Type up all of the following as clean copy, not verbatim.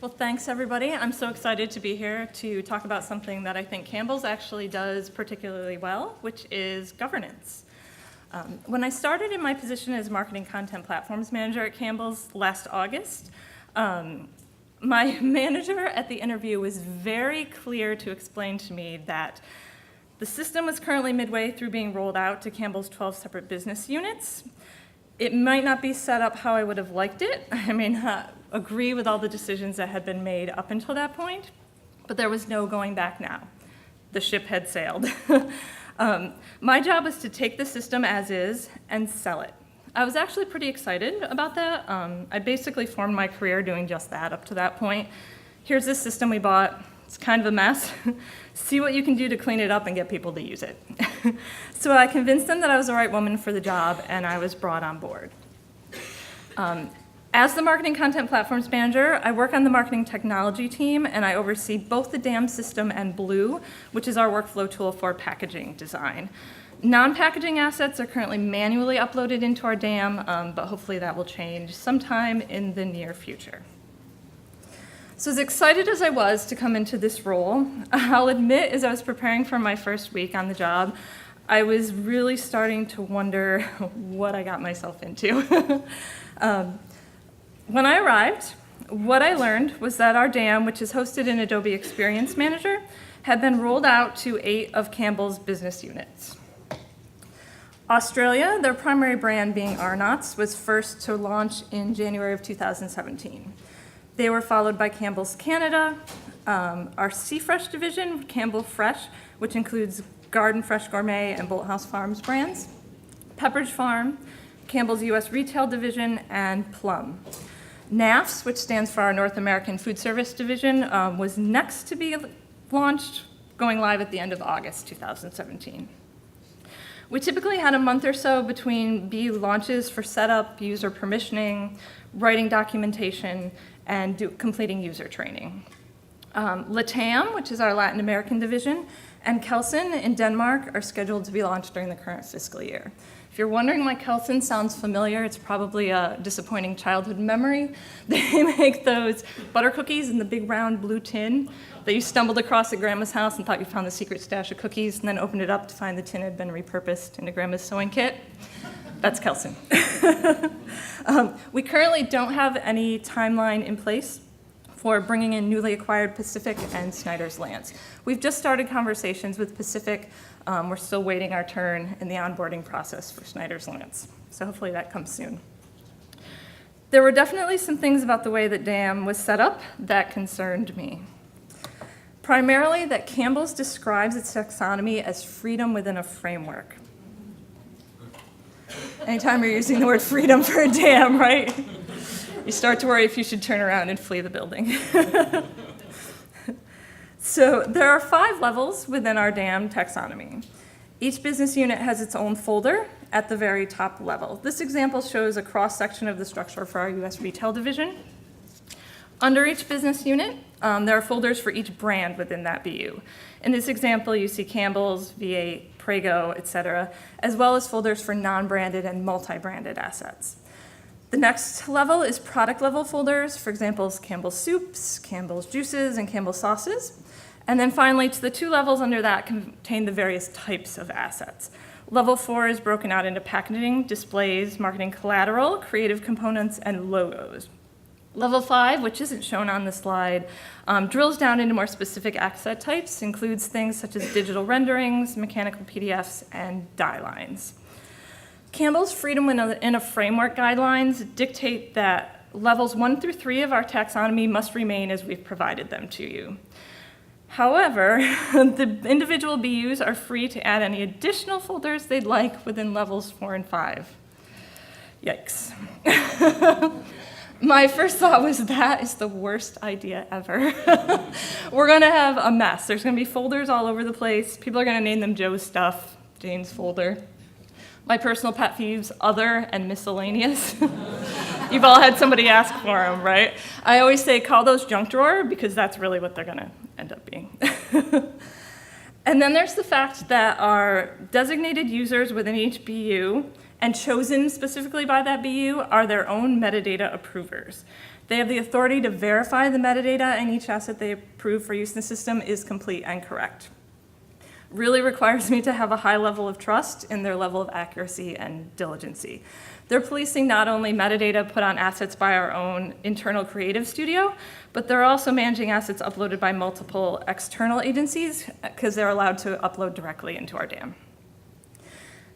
Well, thanks everybody. I'm so excited to be here to talk about something that I think Campbell's actually does particularly well, which is governance. When I started in my position as Marketing Content Platforms Manager at Campbell's last August, my manager at the interview was very clear to explain to me that the system was currently midway through being rolled out to Campbell's 12 separate business units. It might not be set up how I would have liked it. I may not agree with all the decisions that had been made up until that point, but there was no going back now. The ship had sailed. My job was to take the system as is and sell it. I was actually pretty excited about that. I basically formed my career doing just that up to that point. Here's this system we bought. It's kind of a mess. See what you can do to clean it up and get people to use it. So I convinced them that I was the right woman for the job, and I was brought on board. As the Marketing Content Platforms Manager, I work on the marketing technology team, and I oversee both the DAM system and Blue, which is our workflow tool for packaging design. Non-packaging assets are currently manually uploaded into our DAM, but hopefully that will change sometime in the near future. So as excited as I was to come into this role, I'll admit as I was preparing for my first week on the job, I was really starting to wonder what I got myself into. When I arrived, what I learned was that our DAM, which is hosted in Adobe Experience Manager, had been rolled out to 8 of Campbell's business units. Australia, their primary brand being Arnott's, was first to launch in January of 2017. They were followed by Campbell's Canada, our Sea Fresh division, Campbell Fresh, which includes Garden Fresh Gourmet and Bolthouse Farms brands, Pepperidge Farm, Campbell's US Retail division, and Plum. NAFS, which stands for our North American Food Service division, was next to be launched, going live at the end of August 2017. We typically had a month or so between BU launches for setup, user permissioning, writing documentation, and completing user training. LATAM, which is our Latin American division, and Kelsen in Denmark are scheduled to be launched during the current fiscal year. If you're wondering why Kelsen sounds familiar, it's probably a disappointing childhood memory. They make those butter cookies in the big round blue tin that you stumbled across at Grandma's house and thought you found the secret stash of cookies and then opened it up to find the tin had been repurposed into Grandma's sewing kit. That's Kelsen. We currently don't have any timeline in place for bringing in newly acquired Pacific and Snyder's lands. We've just started conversations with Pacific. We're still waiting our turn in the onboarding process for Snyder's lands. So hopefully that comes soon. There were definitely some things about the way that DAM was set up that concerned me. Primarily that Campbell's describes its taxonomy as freedom within a framework. Anytime you're using the word freedom for a DAM, right? You start to worry if you should turn around and flee the building. So there are 5 levels within our DAM taxonomy. Each business unit has its own folder at the very top level. This example shows a cross-section of the structure for our US Retail division. Under each business unit, there are folders for each brand within that BU. In this example, you see Campbell's, V8, Prego, etc., as well as folders for non-branded and multi-branded assets. The next level is product level folders, for example, Campbell's Soups, Campbell's Juices, and Campbell's Sauces. And then finally, to the 2 levels under that contain the various types of assets. Level 4 is broken out into packaging, displays, marketing collateral, creative components, and logos. Level 5, which isn't shown on the slide, drills down into more specific asset types, includes things such as digital renderings, mechanical PDFs, and die lines. Campbell's Freedom in a Framework guidelines dictate that levels 1 through 3 of our taxonomy must remain as we've provided them to you. However, the individual BUs are free to add any additional folders they'd like within levels 4 and 5. Yikes. My first thought was that is the worst idea ever. We're gonna have a mess. There's gonna be folders all over the place. People are gonna name them Joe's Stuff, Jane's folder. My personal pet peeves, other and miscellaneous. You've all had somebody ask for them, right? I always say call those junk drawer because that's really what they're gonna end up being. And then there's the fact that our designated users within each BU and chosen specifically by that BU are their own metadata approvers. They have the authority to verify the metadata in each asset they approve for use in the system is complete and correct. Really requires me to have a high level of trust in their level of accuracy and diligency. They're policing not only metadata put on assets by our own internal creative studio, but they're also managing assets uploaded by multiple external agencies because they're allowed to upload directly into our dam.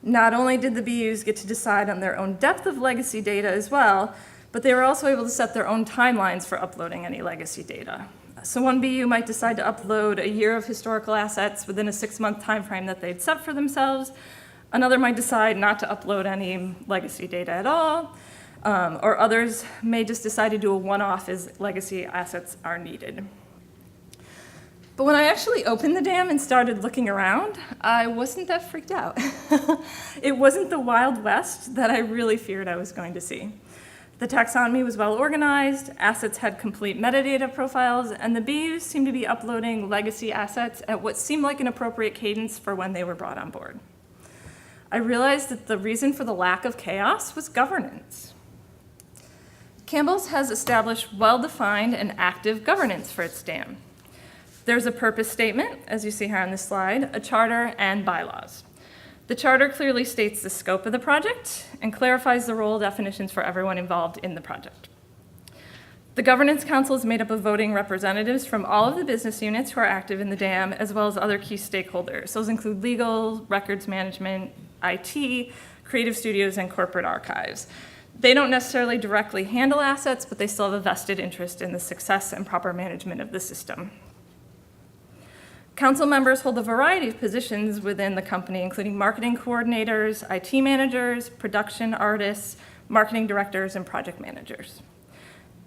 Not only did the BUs get to decide on their own depth of legacy data as well, but they were also able to set their own timelines for uploading any legacy data. So one BU might decide to upload a year of historical assets within a 6-month time frame that they'd set for themselves. Another might decide not to upload any legacy data at all, or others may just decide to do a one-off as legacy assets are needed. But when I actually opened the dam and started looking around, I wasn't that freaked out. It wasn't the Wild West that I really feared I was going to see. The taxonomy was well organized, assets had complete metadata profiles, and the BUs seemed to be uploading legacy assets at what seemed like an appropriate cadence for when they were brought on board. I realized that the reason for the lack of chaos was governance. Campbell's has established well-defined and active governance for its dam. There's a purpose statement, as you see here on this slide, a charter, and bylaws. The charter clearly states the scope of the project and clarifies the role definitions for everyone involved in the project. The Governance Council is made up of voting representatives from all of the business units who are active in the dam, as well as other key stakeholders. Those include legal, records management, IT, creative studios, and corporate archives. They don't necessarily directly handle assets, but they still have a vested interest in the success and proper management of the system. Council members hold a variety of positions within the company, including marketing coordinators, IT managers, production artists, marketing directors, and project managers.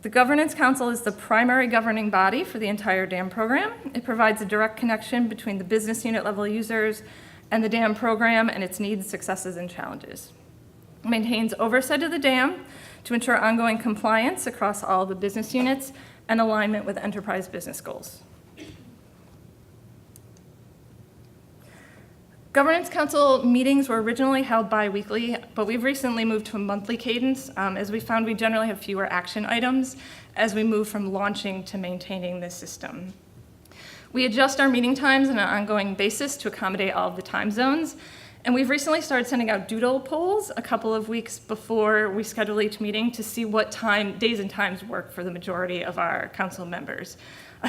The Governance Council is the primary governing body for the entire dam program. It provides a direct connection between the business unit level users and the dam program and its needs, successes, and challenges. It maintains oversight of the dam to ensure ongoing compliance across all the business units and alignment with enterprise business goals. Governance Council meetings were originally held bi-weekly, but we've recently moved to a monthly cadence as we found we generally have fewer action items as we move from launching to maintaining this system. We adjust our meeting times on an ongoing basis to accommodate all of the time zones, and we've recently started sending out doodle polls a couple of weeks before we schedule each meeting to see what days and times work for the majority of our council members.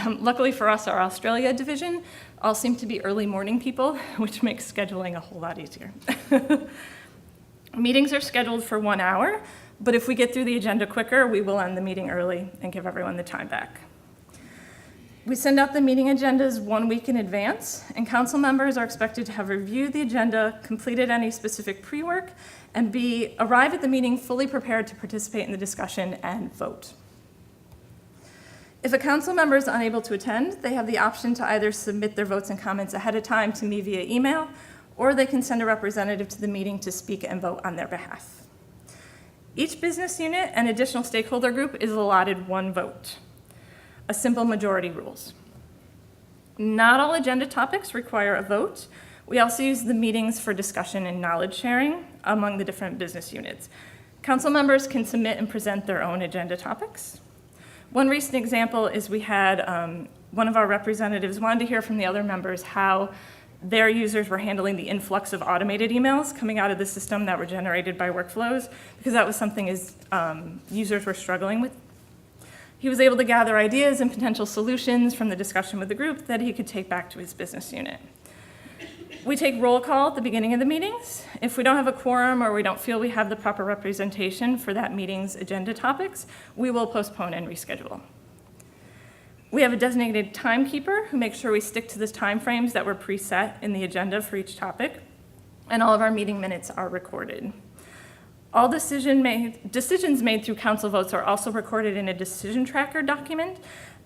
Luckily for us, our Australia division all seem to be early morning people, which makes scheduling a whole lot easier. Meetings are scheduled for 1 hour, but if we get through the agenda quicker, we will end the meeting early and give everyone the time back. We send out the meeting agendas 1 week in advance, and council members are expected to have reviewed the agenda, completed any specific pre-work, and arrive at the meeting fully prepared to participate in the discussion and vote. If a council member is unable to attend, they have the option to either submit their votes and comments ahead of time to me via email, or they can send a representative to the meeting to speak and vote on their behalf. Each business unit and additional stakeholder group is allotted 1 vote. A simple majority rules. Not all agenda topics require a vote. We also use the meetings for discussion and knowledge sharing among the different business units. Council members can submit and present their own agenda topics. One recent example is we had one of our representatives wanted to hear from the other members how their users were handling the influx of automated emails coming out of the system that were generated by workflows, because that was something his users were struggling with. He was able to gather ideas and potential solutions from the discussion with the group that he could take back to his business unit. We take roll call at the beginning of the meetings. If we don't have a quorum or we don't feel we have the proper representation for that meeting's agenda topics, we will postpone and reschedule. We have a designated timekeeper who makes sure we stick to the timeframes that were preset in the agenda for each topic, and all of our meeting minutes are recorded. All decisions made through council votes are also recorded in a decision tracker document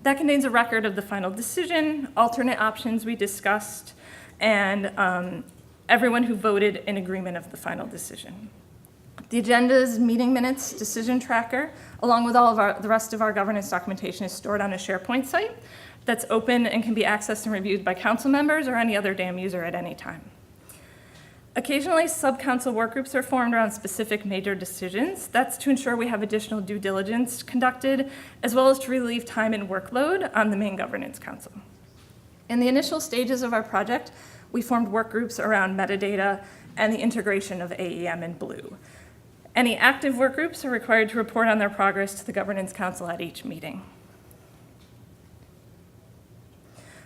that contains a record of the final decision, alternate options we discussed, and everyone who voted in agreement of the final decision. The agendas, meeting minutes, decision tracker, along with all of the rest of our governance documentation is stored on a SharePoint site that's open and can be accessed and reviewed by council members or any other DAM user at any time. Occasionally, sub-council work groups are formed around specific major decisions. That's to ensure we have additional due diligence conducted, as well as to relieve time and workload on the main governance council. In the initial stages of our project, we formed work groups around metadata and the integration of AEM in Blue. Any active work groups are required to report on their progress to the governance council at each meeting.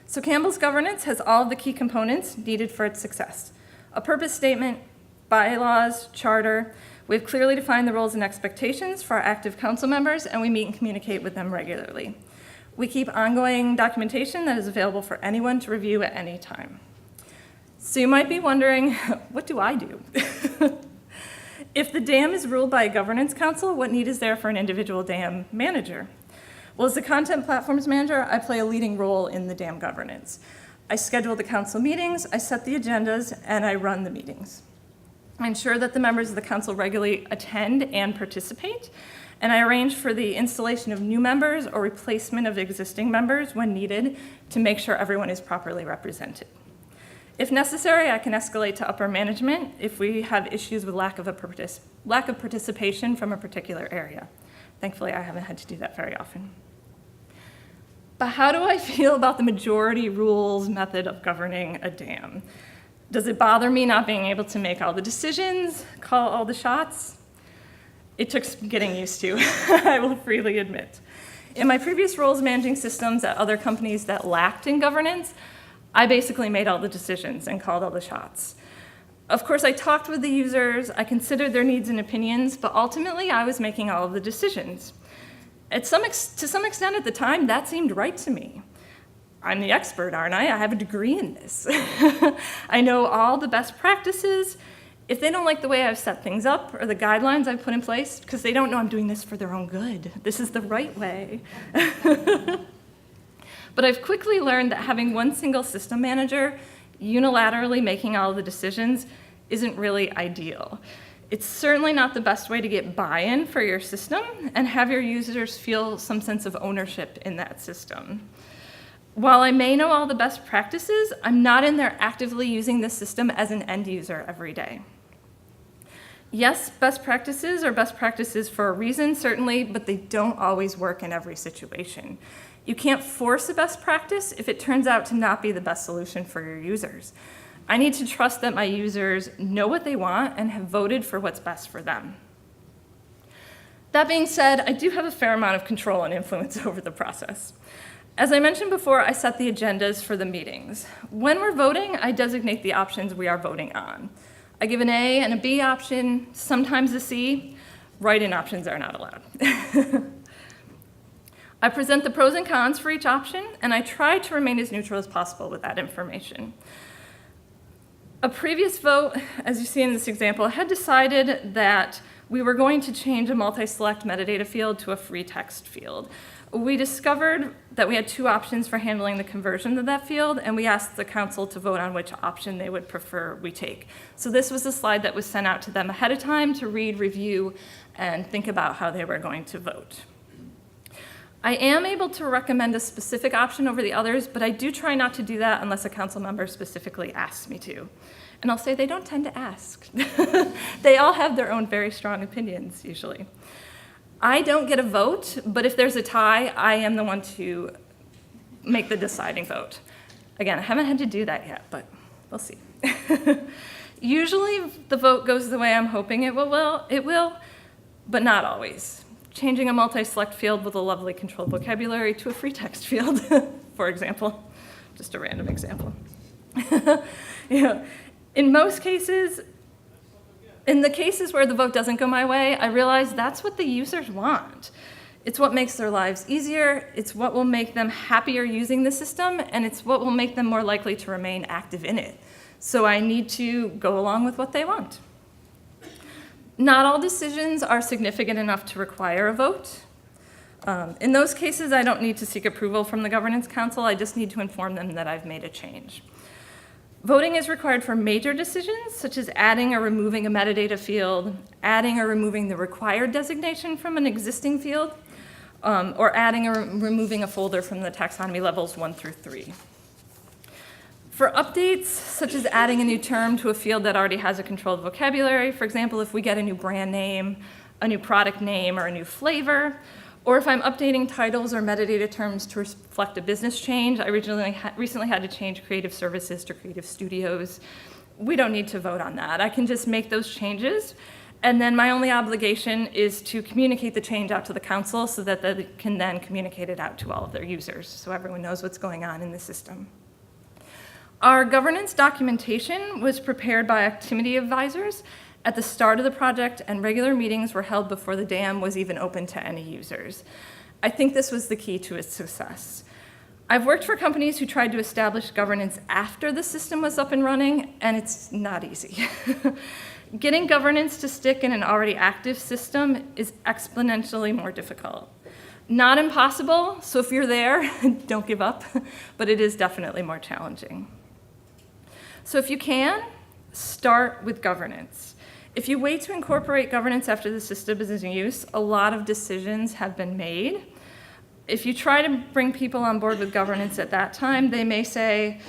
So Campbell's governance has all of the key components needed for its success. A purpose statement, bylaws, charter. We've clearly defined the roles and expectations for our active council members, and we meet and communicate with them regularly. We keep ongoing documentation that is available for anyone to review at any time. So you might be wondering, what do I do? If the dam is ruled by a governance council, what need is there for an individual dam manager? Well, as the content platforms manager, I play a leading role in the dam governance. I schedule the council meetings, I set the agendas, and I run the meetings. I ensure that the members of the council regularly attend and participate, and I arrange for the installation of new members or replacement of existing members when needed to make sure everyone is properly represented. If necessary, I can escalate to upper management if we have issues with lack of participation from a particular area. Thankfully, I haven't had to do that very often. But how do I feel about the majority rules method of governing a dam? Does it bother me not being able to make all the decisions, call all the shots? It took some getting used to, I will freely admit. In my previous roles managing systems at other companies that lacked in governance, I basically made all the decisions and called all the shots. Of course, I talked with the users, I considered their needs and opinions, but ultimately I was making all of the decisions. To some extent at the time, that seemed right to me. I'm the expert, aren't I? I have a degree in this. I know all the best practices. If they don't like the way I've set things up or the guidelines I've put in place, because they don't know I'm doing this for their own good, this is the right way. But I've quickly learned that having one single system manager unilaterally making all of the decisions isn't really ideal. It's certainly not the best way to get buy-in for your system and have your users feel some sense of ownership in that system. While I may know all the best practices, I'm not in there actively using the system as an end user every day. Yes, best practices are best practices for a reason, certainly, but they don't always work in every situation. You can't force a best practice if it turns out to not be the best solution for your users. I need to trust that my users know what they want and have voted for what's best for them. That being said, I do have a fair amount of control and influence over the process. As I mentioned before, I set the agendas for the meetings. When we're voting, I designate the options we are voting on. I give an A and a B option, sometimes a C. Write-in options are not allowed. I present the pros and cons for each option, and I try to remain as neutral as possible with that information. A previous vote, as you see in this example, had decided that we were going to change a multi-select metadata field to a free text field. We discovered that we had two options for handling the conversion of that field, and we asked the council to vote on which option they would prefer we take. So this was a slide that was sent out to them ahead of time to read, review, and think about how they were going to vote. I am able to recommend a specific option over the others, but I do try not to do that unless a council member specifically asks me to. And I'll say they don't tend to ask. They all have their own very strong opinions, usually. I don't get a vote, but if there's a tie, I am the one to make the deciding vote. Again, I haven't had to do that yet, but we'll see. Usually the vote goes the way I'm hoping it will, but not always. Changing a multi-select field with a lovely controlled vocabulary to a free text field, for example. Just a random example. In most cases, in the cases where the vote doesn't go my way, I realize that's what the users want. It's what makes their lives easier, it's what will make them happier using the system, and it's what will make them more likely to remain active in it. So I need to go along with what they want. Not all decisions are significant enough to require a vote. In those cases, I don't need to seek approval from the Governance Council, I just need to inform them that I've made a change. Voting is required for major decisions, such as adding or removing a metadata field, adding or removing the required designation from an existing field, or adding or removing a folder from the taxonomy levels 1 through 3. For updates, such as adding a new term to a field that already has a controlled vocabulary, for example, if we get a new brand name, a new product name, or a new flavor, or if I'm updating titles or metadata terms to reflect a business change, I recently had to change creative services to creative studios. We don't need to vote on that. I can just make those changes, and then my only obligation is to communicate the change out to the council so that they can then communicate it out to all of their users, so everyone knows what's going on in the system. Our governance documentation was prepared by activity advisors at the start of the project, and regular meetings were held before the dam was even open to any users. I think this was the key to its success. I've worked for companies who tried to establish governance after the system was up and running, and it's not easy. Getting governance to stick in an already active system is exponentially more difficult. Not impossible, so if you're there, don't give up, but it is definitely more challenging. So if you can, start with governance. If you wait to incorporate governance after the system is in use, a lot of decisions have been made. If you try to bring people on board with governance at that time, they may say,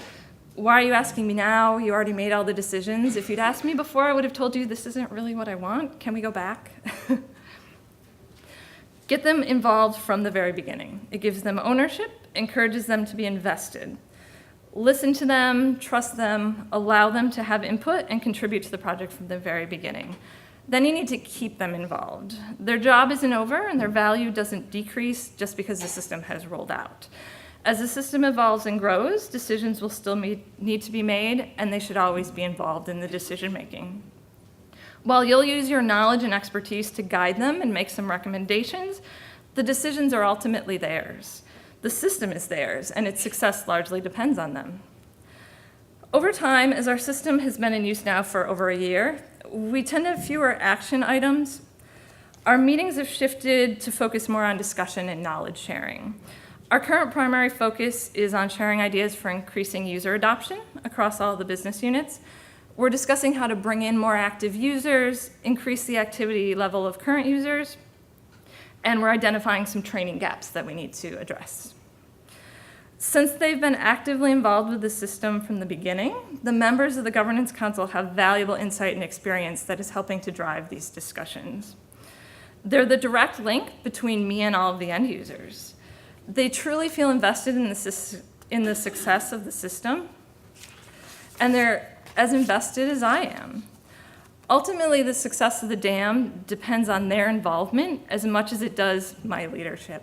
why are you asking me now? You already made all the decisions. If you'd asked me before, I would have told you this isn't really what I want. Can we go back? Get them involved from the very beginning. It gives them ownership, encourages them to be invested. Listen to them, trust them, allow them to have input and contribute to the project from the very beginning. Then you need to keep them involved. Their job isn't over and their value doesn't decrease just because the system has rolled out. As the system evolves and grows, decisions will still need to be made, and they should always be involved in the decision making. While you'll use your knowledge and expertise to guide them and make some recommendations, the decisions are ultimately theirs. The system is theirs, and its success largely depends on them. Over time, as our system has been in use now for over a year, we tend to have fewer action items. Our meetings have shifted to focus more on discussion and knowledge sharing. Our current primary focus is on sharing ideas for increasing user adoption across all the business units. We're discussing how to bring in more active users, increase the activity level of current users, and we're identifying some training gaps that we need to address. Since they've been actively involved with the system from the beginning, the members of the Governance Council have valuable insight and experience that is helping to drive these discussions. They're the direct link between me and all of the end users. They truly feel invested in the success of the system, and they're as invested as I am. Ultimately, the success of the dam depends on their involvement as much as it does my leadership.